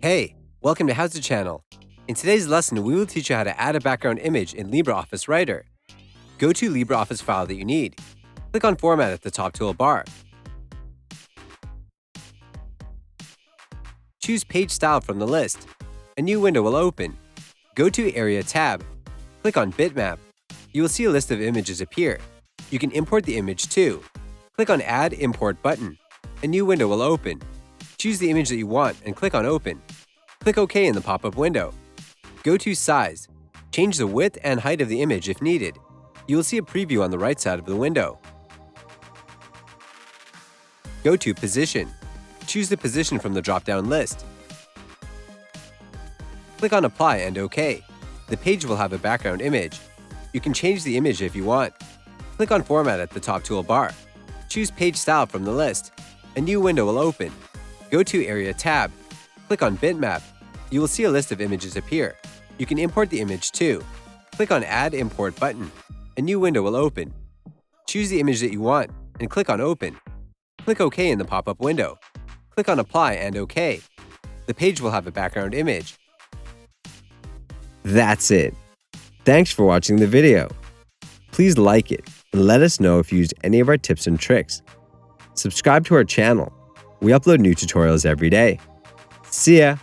Hey, welcome to HOWZA channel. In today's lesson, we will teach you how to add a background image in LibreOffice Writer. Go to LibreOffice file that you need. Click on Format at the top toolbar. Choose Page Style from the list. A new window will open. Go to Area tab. Click on Bitmap. You will see a list of images appear. You can import the image too. Click on Add Import button. A new window will open. Choose the image that you want and click on Open. Click OK in the pop-up window. Go to Size. Change the width and height of the image if needed. You will see a preview on the right side of the window. Go to Position. Choose the position from the drop-down list. Click on Apply and OK. The page will have a background image. You can change the image if you want. Click on Format at the top toolbar. Choose Page Style from the list. A new window will open. Go to Area tab. Click on Bitmap. You will see a list of images appear. You can import the image too. Click on Add Import button. A new window will open. Choose the image that you want and click on Open. Click OK in the pop-up window. Click on Apply and OK. The page will have a background image. That's it. Thanks for watching the video. Please like it and let us know if you used any of our tips and tricks. Subscribe to our channel. We upload new tutorials every day. See ya!